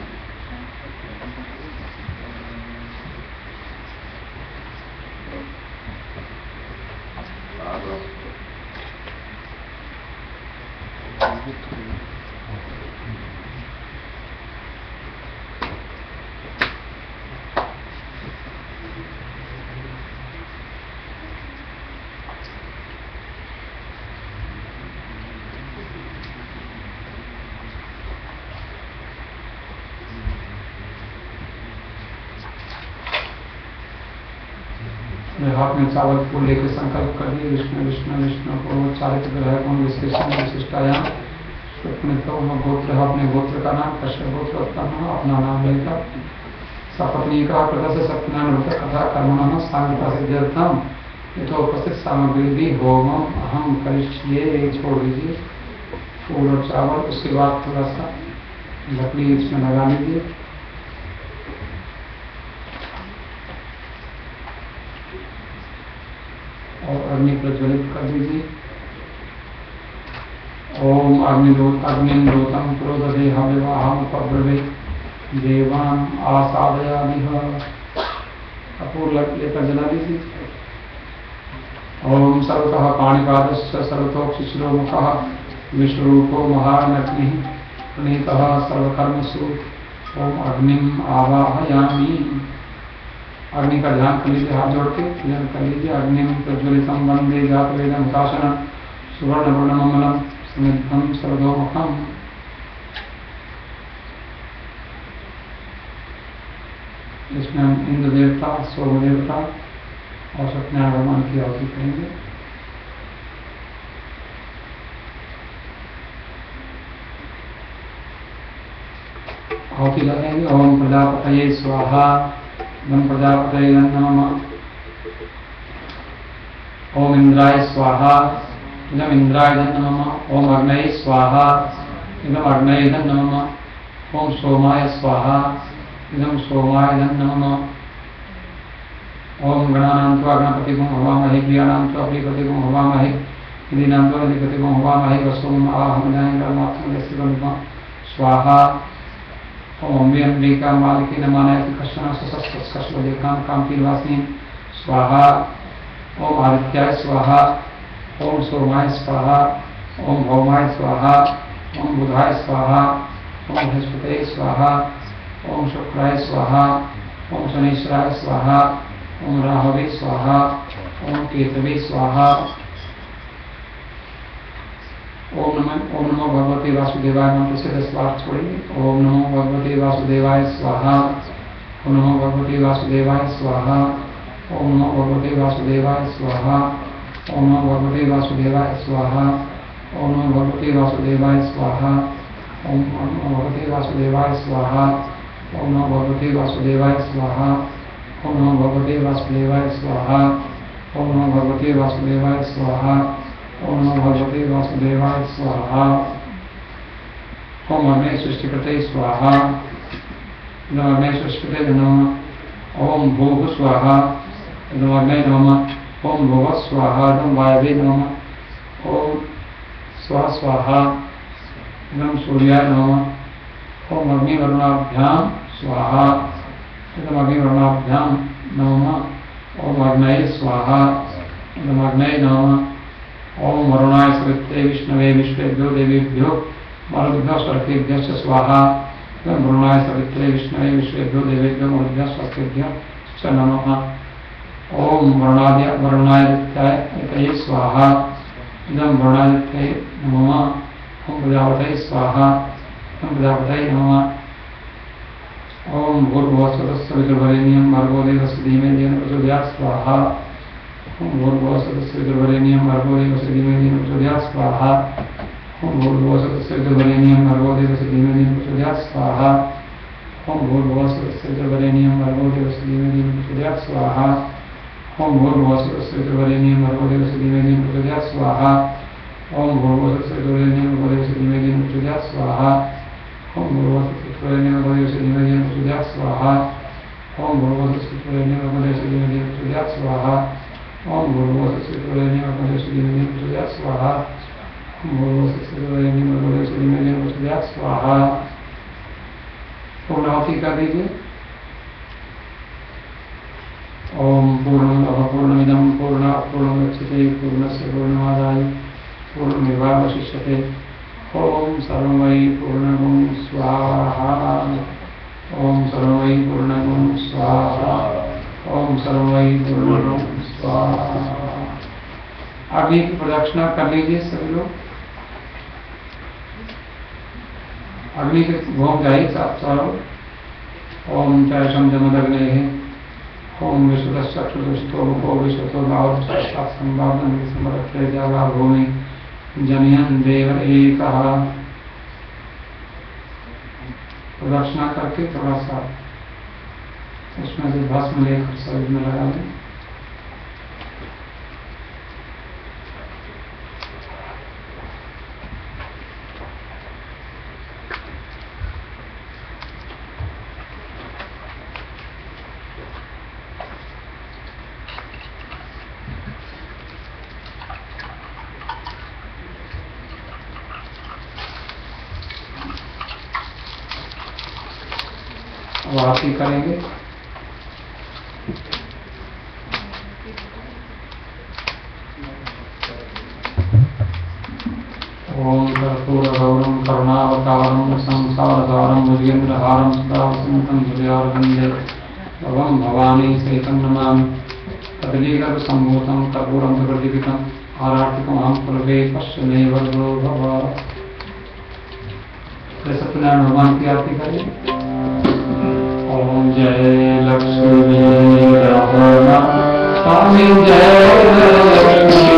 हाथ में चावल फूल लेकर संकल्प कर दिए, विष्णु विष्णु विष्णु को चारित्र ग्रह गुण विशेषण विशिष्टायाम गोत्र अपने गोत्र का नाम, कश्यप गोत्र उत्पन्न अपना नाम लेकर सपत्नी का प्रदर्श सत्यनारायण कथा कर्मण सांगता सिद्ध्यर्थम तो उपस्थित सामग्री भी होमम अहम करिष्ये छोड़ दीजिए। फूल और चावल, उसके बाद थोड़ा सा लकड़ी इसमें लगा लीजिए। और अग्नि प्रज्वलित कर दीजिए। ओम अग्निलोतम क्रोधे हविवाहम उपब्रवे देवान आसादयामिह। कपूर लेकर जला दीजिए। ओम सर्वतः पाणिपादश्च सर्वतोक्षिशिरो मुखः विश्वरूपो महानग्निः प्रणीतः सर्वकर्मसु। ओम अग्निम आवाहयामि। अग्नि का ध्यान कर लीजिए, हाथ जोड़ के ध्यान कर लीजिए। अग्निम प्रज्वलितम वंदे जातवेदम हुताशनम सुवर्ण वर्णमंगलम समिद्धम सर्वतोमुखम। इसमें हम इंद्र देवता, सोम देवता और सत्यनारायण भगवान की आहुति करेंगे। आहुति लगाएंगे। ओम प्रजापतये स्वाहा। ओम प्रजापतये नमः। ओम इंद्राय स्वाहा। इदम इंद्राय नमः। ओम अग्नये स्वाहा। इदम अग्नये नमः। ओम सोमाय स्वाहा। इदम सोमाय नमः। ओम गणानां त्वा गणपतिगुं हवामहे प्रियाणां त्वा प्रियपतिगुं हवामहे इदीनां त्वा निधिपतिगुं हवामहे वसुं आहमनाय स्वाहा। ओम अम्बिका मालिकी नमानयति कश्चन सशस्त्रस्कश्वदेकां कांतिर्वासिनीं स्वाहा। ओम आदित्याय स्वाहा। ओम सोमाय स्वाहा। ओम भौमाय स्वाहा। ओम बुधाय स्वाहा। ओम बृहस्पतये स्वाहा। ओम शुक्राय स्वाहा। ओम शनीश्वराय स्वाहा। ओम राहवे स्वाहा। ओम केतवे स्वाहा। ओम नमो भगवते वासुदेवाय। मंत्र से 10 बार छोड़ेंगे। ओम नमो भगवते वासुदेवाय स्वाहा। ओम नमो भगवते वासुदेवाय स्वाहा। ओम नमो भगवते वासुदेवाय स्वाहा। ओम नमो भगवते वासुदेवाय स्वाहा। ओम नमो भगवते वासुदेवाय स्वाहा। ओम नमो भगवते वासुदेवाय स्वाहा। ओम नमो भगवते वासुदेवाय स्वाहा। ओम नमो भगवते वासुदेवाय स्वाहा। ओम नमो भगवते वासुदेवाय स्वाहा। ओम नमो भगवते वासुदेवाय स्वाहा। ओम अग्ने सृष्टिकृते स्वाहा। इदम अग्ने सृष्टिकृते नमः। ओम भूः स्वाहा। इदम अग्ने नमः। ओम भुवः स्वाहा। इदम वायवे नमः। ओम स्व स्वाहा। इदम सूर्याय नमः। ओम अग्निवर्णाभ्यां स्वाहा। इदम अग्निवर्णाभ्यां नमः। ओम अग्नये स्वाहा। इदम अग्नये नमः। ओम वरुणाय सवित्रे विष्णवे विश्वेभ्यो देवेभ्यो मरुद्भ्यः स्वर्गेभ्यश्च स्वाहा। इदम वरुणाय सवित्रे विष्णवे विश्वेभ्यो देवेभ्यो मरुद्भ्यः स्वर्गेभ्यश्च नमः। ओम वरुणादित्याय स्वाहा। इदम वरुणादित्याय नमः। ओम प्रजापतये स्वाहा। इदम प्रजापतये नमः। ओम भूर्भुवः स्वः सवितुर्वरेण्यं भर्गो देवस्य धीमहि प्रचोदयात् स्वाहा। ओम भूर्भुवः स्वः सवितुर्वरेण्यं भर्गो देवस्य धीमहि प्रचोदयात् स्वाहा। ओम भूर्भुवः स्वः सवितुर्वरेण्यं भर्गो देवस्य धीमहि प्रचोदयात् स्वाहा। ओम भूर्भुवः स्वः सवितुर्वरेण्यं भर्गो देवस्य धीमहि प्रचोदयात् स्वाहा। ओम भूर्भुवः स्वः सवितुर्वरेण्यं भर्गो देवस्य धीमहि प्रचोदयात् स्वाहा। ओम भूर्भुवः स्वः सवितुर्वरेण्यं भर्गो देवस्य धीमहि प्रचोदयात् स्वाहा। ओम भूर्भुवः स्वः सवितुर्वरेण्यं भर्गो देवस्य धीमहि प्रचोदयात् स्वाहा। ओम भूर्भुवः स्वः सवितुर्वरेण्यं भर्गो देवस्य धीमहि प्रचोदयात् स्वाहा। ओम भूर्भुवः स्वः सवितुर्वरेण्यं भर्गो देवस्य धीमहि प्रचोदयात् स्वाहा। ओम भूर्भुवः स्वः सवितुर्वरेण्यं भर्गो देवस्य धीमहि प्रचोदयात् स्वाहा। पूर्णाहुति कर दीजिए। ओम पूर्णमदः पूर्णमिदं पूर्णात् पूर्णमुदच्यते पूर्णस्य पूर्णमादाय पूर्णमेवावशिष्यते। ओम सर्वं वै पूर्णं स्वाहा। ओम सर्वं वै पूर्णं स्वाहा। ओम सर्वं वै पूर्णं स्वाहा। अग्नि की प्रदक्षिणा कर लीजिए सभी लोग। अग्नि के घूम जाइए चारों। ओम चैशं जमदग्नेः। ओम विश्वतश्चक्षुरुष्टो मुखो विश्वतो बाहुः साक्षात् संभावनं समरत्रे जावा भूमि जनयन् देव एकः। प्रदक्षिणा करके थोड़ा सा उसमें से भस्म लेकर शरीर में लगा लें। वापसी करेंगे। ओम कर्पूरगौरं करुणावतारं संसारसारं भुजगेन्द्रहारं सदा वसन्तं हृदयारविन्दे भवं भवानी सहितं नमामि। कदलीगर्भसम्भूतं कर्पूरं प्रदीपितम् आरार्तिकमहं कुर्वे पश्चिमे वज्रो भव। सत्यनारायण भगवान की आरती करें। ओम जय लक्ष्मी रमण स्वामी जय लक्ष्मी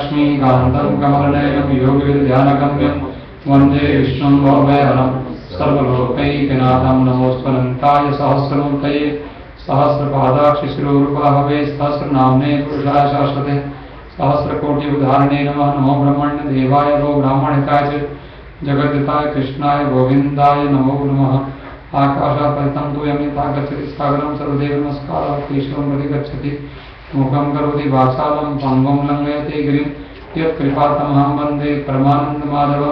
लक्ष्मीकान्तं कमलनयनं योगविद्यानगम्यं वन्दे विष्णुं भवभयहरं सर्वलोकैकनाथं नमोऽस्त्वनन्ताय सहस्रमूर्तये सहस्रपादाक्षिशिरोरुबाहवे सहस्रनाम्ने पुरुषाय शाश्वते सहस्रकोटिउदाहरणे नमः। नमो ब्रह्मण्य देवाय गो ब्राह्मणिकाय च जगद्दिताय कृष्णाय गोविन्दाय नमो नमः। आकाशात् पतितं तु यमिता गच्छति सागरं सर्वदेव नमस्कारः केशवं प्रति गच्छति मुखं करोति वाचालं पङ्गुं लङ्घयति गिरिं यत्कृपातमहं वन्दे परमानन्दमाधव।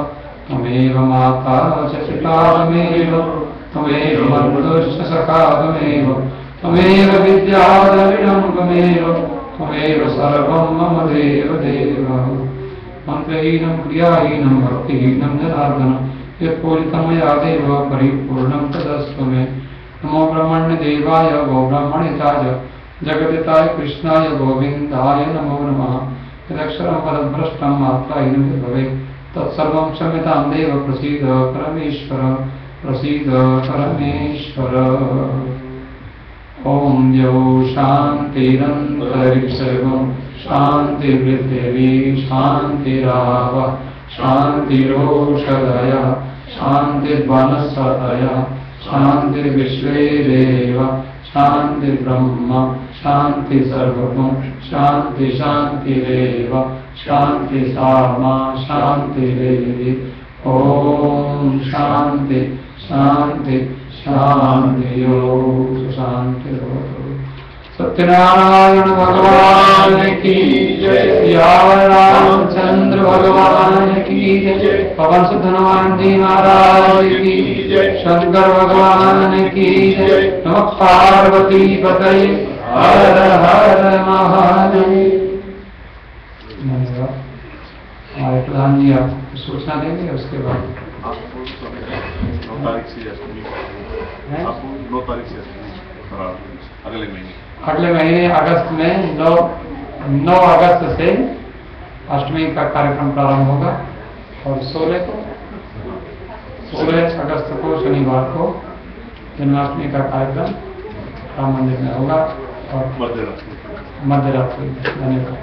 त्वमेव माता च पिता त्वमेव त्वमेव बन्धुश्च सखा त्वमेव त्वमेव विद्या द्रविणं त्वमेव त्वमेव सर्वं मम देव देव। मन्त्रहीनं क्रियाहीनं भक्तिहीनं जनार्दन यत्पूजितं मया देव परिपूर्णं तदस्तु मे। नमो ब्रह्मण्य देवाय गो ब्राह्मणिताय जगदिताय कृष्णाय गोविन्दाय नमो नमः। यदक्षरं पदभ्रष्टं मात्राहीनं भवेत् तत्सर्वं क्षम्यतां देव प्रसीद परमेश्वर प्रसीद परमेश्वर। ॐ द्यौ शान्तिरन्तरिक्षं शान्तिपृथिवी शान्तिरावः शान्तिरोषधयः शान्तिर्वनस्पतयः शान्तिर्विश्वे देव शान्तिर्ब्रह्म शान्ति सर्वगुण शान्ति शान्तिरेव शान्ति सामा शान्तिरेवि। ॐ शान्ति शान्ति शान्तियोः शान्तिरोः। सत्यनारायण भगवान की जय। रामचंद्र भगवान की जय। पवन सुत हनुमान जी महाराज की जय। शंकर भगवान की जय। नमः पार्वती पतये हर हर महादेव। हमारे प्रधान जी आप सूचना देंगे उसके बाद 9 तारीख से आपको 9 तारीख से अगले महीने अगस्त में 9 अगस्त से अष्टमी का कार्यक्रम प्रारंभ होगा और 16 अगस्त को शनिवार को जन्माष्टमी का कार्यक्रम राम मंदिर में होगा और मध्यरात्रि। धन्यवाद।